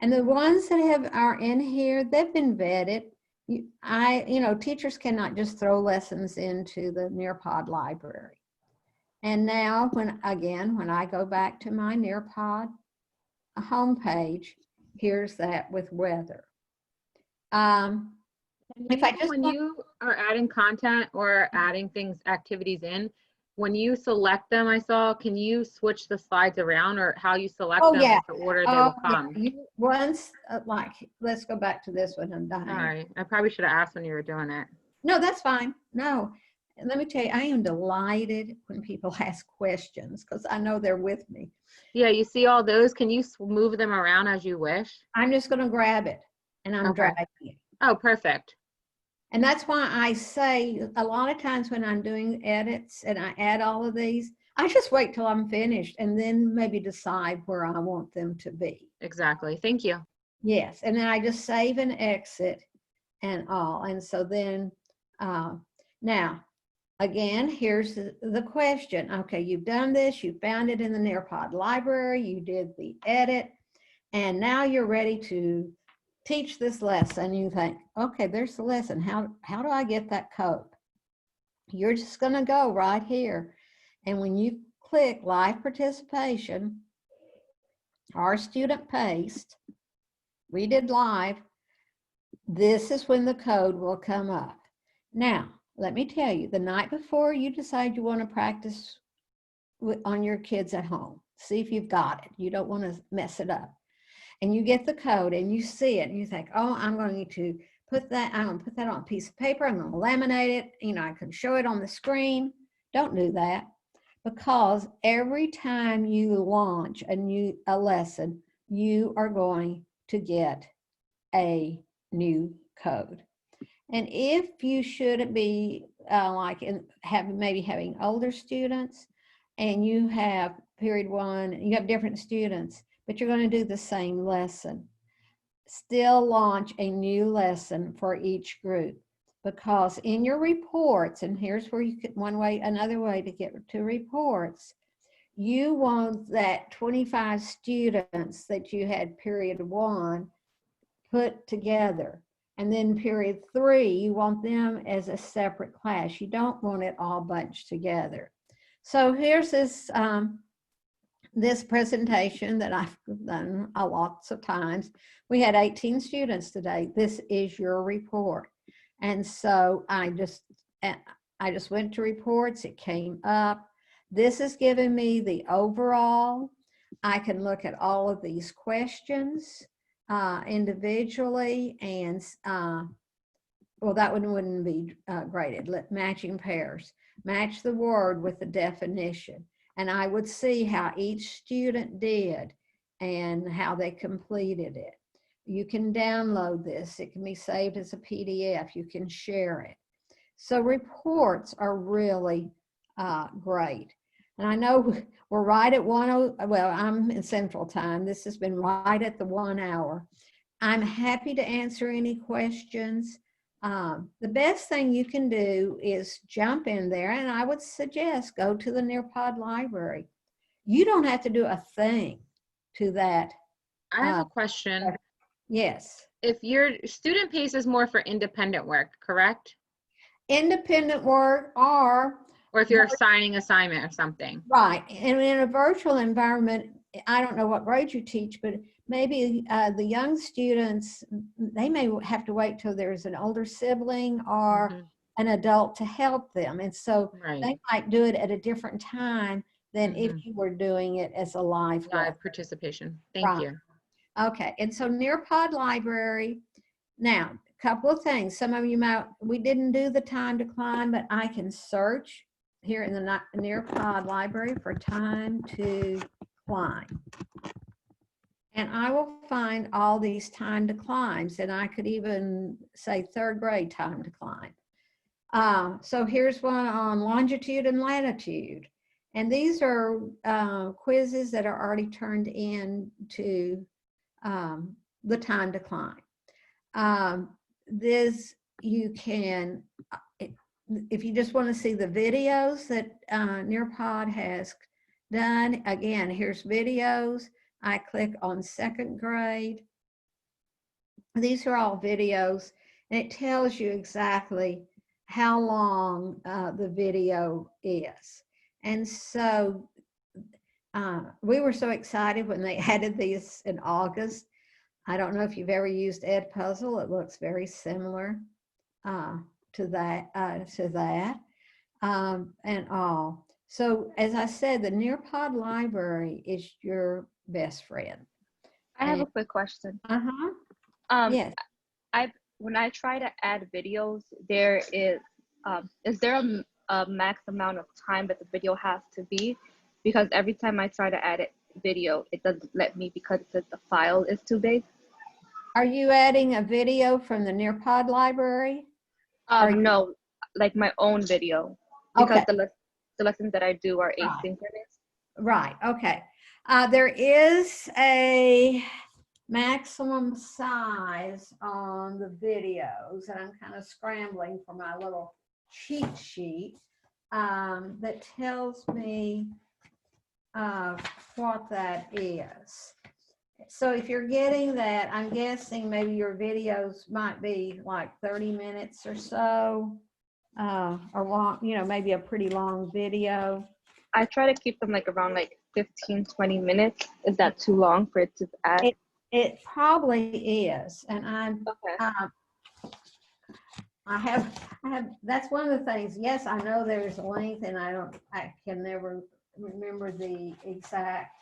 And the ones that are in here, they've been vetted. Teachers cannot just throw lessons into the Nearpod library. And now, when I go back to my Nearpod homepage, here's that with weather. When you are adding content or adding activities in, when you select them, I saw, can you switch the slides around, or how you select them is the order they will come? Yeah. Let's go back to this one. I'm dying. All right. I probably should have asked when you were doing it. No, that's fine. No, let me tell you, I am delighted when people ask questions because I know they're with me. Yeah, you see all those. Can you move them around as you wish? I'm just going to grab it and I'm dragging it. Oh, perfect. And that's why I say a lot of times when I'm doing edits and I add all of these, I just wait till I'm finished and then maybe decide where I want them to be. Exactly. Thank you. Yes. And then I just save and exit and all. And so then, now, again, here's the question. Okay, you've done this. You found it in the Nearpod library. You did the edit. And now you're ready to teach this lesson. You think, okay, there's the lesson. How do I get that code? You're just going to go right here. And when you click live participation, our student paste, we did live, this is when the code will come up. Now, let me tell you, the night before you decide you want to practice on your kids at home, see if you've got it. You don't want to mess it up. And you get the code and you see it and you think, oh, I'm going to put that on a piece of paper. I'm going to laminate it. I can show it on the screen. Don't do that, because every time you launch a lesson, you are going to get a new code. And if you should be having older students and you have period one, you have different students, but you're going to do the same lesson, still launch a new lesson for each group, because in your reports, and here's where another way to get to reports, you want that 25 students that you had period one put together. And then period three, you want them as a separate class. You don't want it all bunched together. So here's this presentation that I've done lots of times. We had 18 students today. This is your report. And so I just went to reports. It came up. This is giving me the overall. I can look at all of these questions individually and well, that one wouldn't be graded. Matching pairs. Match the word with the definition. And I would see how each student did and how they completed it. You can download this. It can be saved as a PDF. You can share it. So reports are really great. And I know we're right at well, I'm in Central Time. This has been right at the 1 hour. I'm happy to answer any questions. The best thing you can do is jump in there, and I would suggest go to the Nearpod library. You don't have to do a thing to that. I have a question. Yes. If your student pace is more for independent work, correct? Independent work or if you're assigning assignment or something. Right. And in a virtual environment, I don't know what grade you teach, but maybe the young students, they may have to wait till there's an older sibling or an adult to help them. And so they might do it at a different time than if you were doing it as a live participation. Thank you. Okay. And so Nearpod library. Now, a couple of things. Some of you might, we didn't do the time to climb, but I can search here in the Nearpod library for time to climb. And I will find all these time to climbs, and I could even say 3rd grade time to climb. So here's one on longitude and latitude. And these are quizzes that are already turned in to the time to climb. This you can, if you just want to see the videos that Nearpod has done, again, here's videos. I click on 2nd grade. These are all videos, and it tells you exactly how long the video is. And so we were so excited when they added these in August. I don't know if you've ever used Edpuzzle. It looks very similar to that, and all. So as I said, the Nearpod library is your best friend. I have a quick question. Yes. When I try to add videos, there is there a max amount of time that the video has to be? Because every time I try to add a video, it doesn't let me because it says the file is too big. Are you adding a video from the Nearpod library? No, like my own video. Because the lessons that I do are asynchronous. Right, okay. There is a maximum size on the videos, and I'm kind of scrambling for my little cheat sheet that tells me what that is. So if you're getting that, I'm guessing maybe your videos might be like 30 minutes or so, or long, you know, maybe a pretty long video. I try to keep them like around like 15, 20 minutes. Is that too long for it to add? It probably is. And I have, that's one of the things. Yes, I know there's a length, and I can never remember the exact,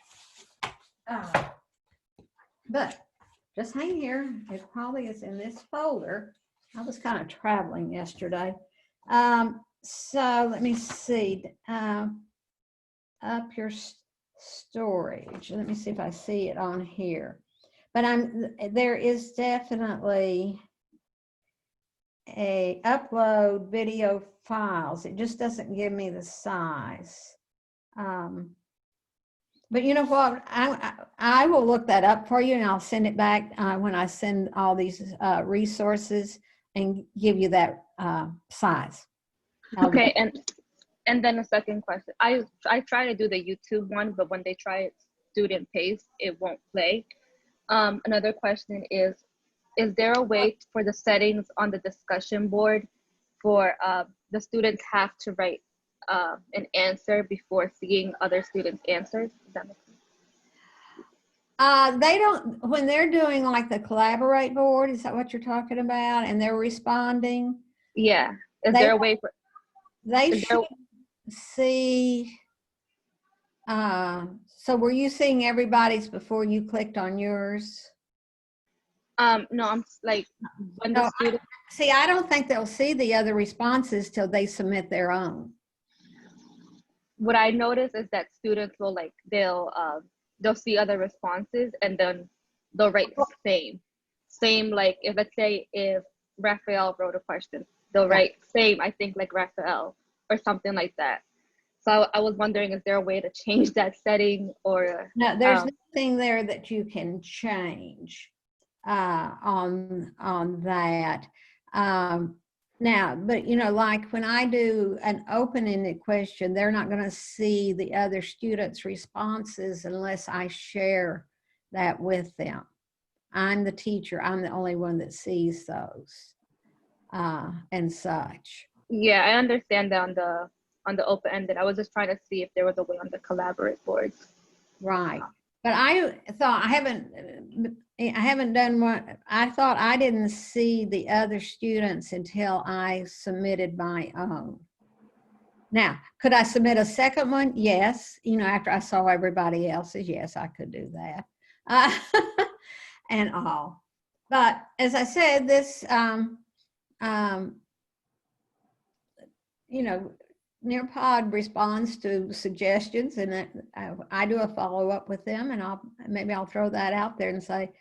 but just hang here. It probably is in this folder. I was kind of traveling yesterday. So let me see, up your storage. Let me see if I see it on here. But there is definitely a upload video files. It just doesn't give me the size. But you know what? I will look that up for you, and I'll send it back when I send all these resources and give you that size. Okay, and then a second question. I try to do the YouTube one, but when they try student pace, it won't play. Another question is there a way for the settings on the discussion board for the students have to write an answer before seeing other students' answers? Does that make sense? They don't, when they're doing like the collaborate board, is that what you're talking about? And they're responding? Yeah. Is there a way for? They should see. So were you seeing everybody's before you clicked on yours? No, like when No, the student, See, I don't think they'll see the other responses till they submit their own. what I notice is that students will like, they'll see other responses and then they'll write same, like if, let's say if Raphael wrote a question, they'll write same, I think like Raphael or something like that. So I was wondering, is there a way to change that setting or? No, there's nothing there that you can change on that. Now, but you know, like when I do an open-ended question, they're not going to see the other students' responses unless I share that with them. I'm the teacher. I'm the only one that sees those and such. Yeah, I understand that on the open-ended. I was just trying to see if there was a way on the collaborate boards. Right. But I thought I haven't done one. I thought I didn't see the other students until I submitted my own. Now, could I submit a second one? Yes. You know, after I saw everybody else's, yes, I could do that. And all. But as I said, this, you know, Nearpod responds to suggestions, and I do a follow-up with them, and maybe I'll throw that out there and say,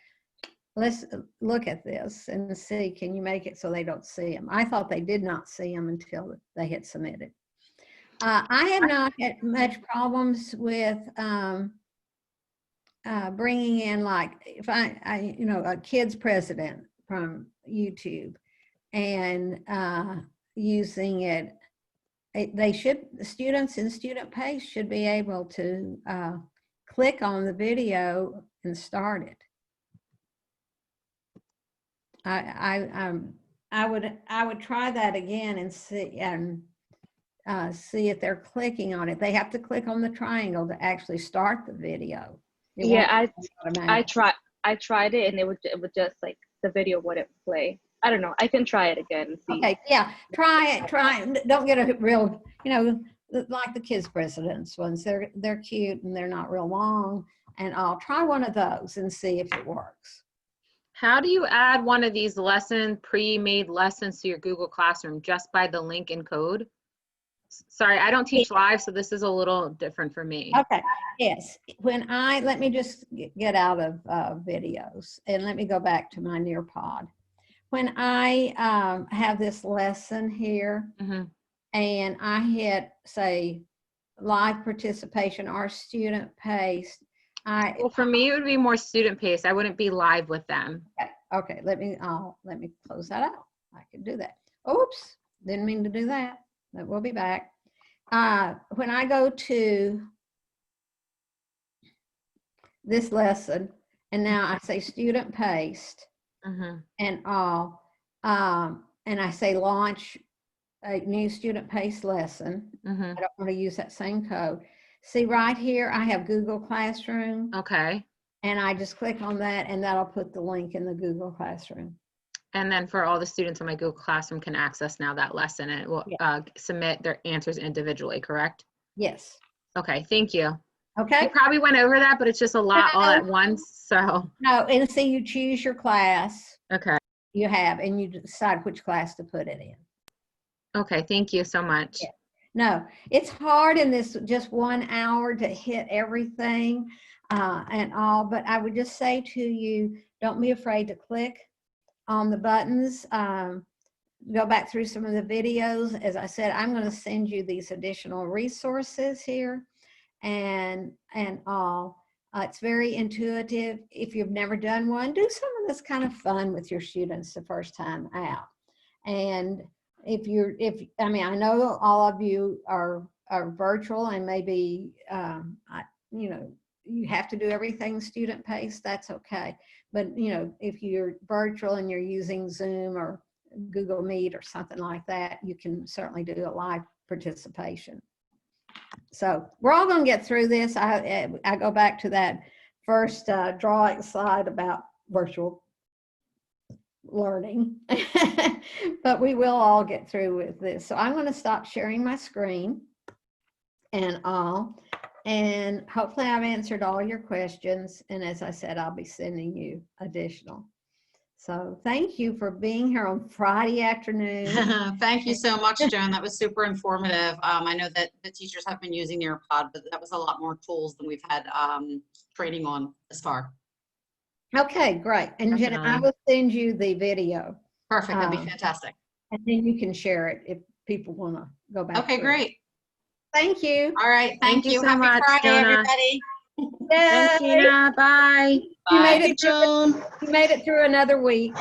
let's look at this and see, can you make it so they don't see them? I thought they did not see them until they had submitted. I have not had much problems with bringing in, like, if I you know, a kids president from YouTube and using it. The students in Student Pace should be able to click on the video and start it. I would try that again and see if they're clicking on it. They have to click on the triangle to actually start the video. Yeah, I tried it and it would just like the video wouldn't play. I don't know. I can try it again and see. Okay, yeah, try it. Don't get a real, you know, like the kids presidents ones. They're cute and they're not real long. And I'll try one of those and see if it works. How do you add one of these pre-made lessons to your Google Classroom? Just by the link and code? Sorry, I don't teach live, so this is a little different for me. Okay, yes. Let me just get out of videos and let me go back to my Nearpod. When I have this lesson here and I hit, say, live participation or student paced, well, for me, it would be more student paced. I wouldn't be live with them. Okay, let me close that out. I can do that. Oops, didn't mean to do that. But we'll be back. When I go to this lesson, and now I say student paced, and all, and I say launch a new student paced lesson. I don't want to use that same code. See right here, I have Google Classroom. Okay. And I just click on that and that'll put the link in the Google Classroom. And then for all the students in my Google Classroom can access now that lesson and it will submit their answers individually, correct? Yes. Okay, thank you. Okay. I probably went over that, but it's just a lot all at once, so. No, and see, you choose your class. Okay. You have, and you decide which class to put it in. Okay, thank you so much. Yeah. No, it's hard in this just 1 hour to hit everything and all, but I would just say to you, don't be afraid to click on the buttons. Go back through some of the videos. As I said, I'm going to send you these additional resources here and all. It's very intuitive. If you've never done one, do some of this kind of fun with your students the first time out. And I mean, I know all of you are virtual and maybe, you know, you have to do everything student paced, that's okay. But, you know, if you're virtual and you're using Zoom or Google Meet or something like that, you can certainly do a live participation. So we're all going to get through this. I go back to that first drawing slide about virtual learning, but we will all get through with this. So I'm going to stop sharing my screen and hopefully I've answered all your questions. And as I said, I'll be sending you additional. So thank you for being here on Friday afternoon. Thank you so much, Joan. That was super informative. I know that the teachers have been using Nearpod, but that was a lot more tools than we've had training on this far. Okay, great. And Jenna, I Definitely. will send you the video. Perfect. That'd be Um, fantastic. And then you can share it if people want to go back. Okay, through it. great. Thank you. All right. Thank Thank you you. so Happy much, Friday, Jonah. everybody. Thanks, Yay. Gina. Bye. You Bye. made it through, Joan. you made it through another week.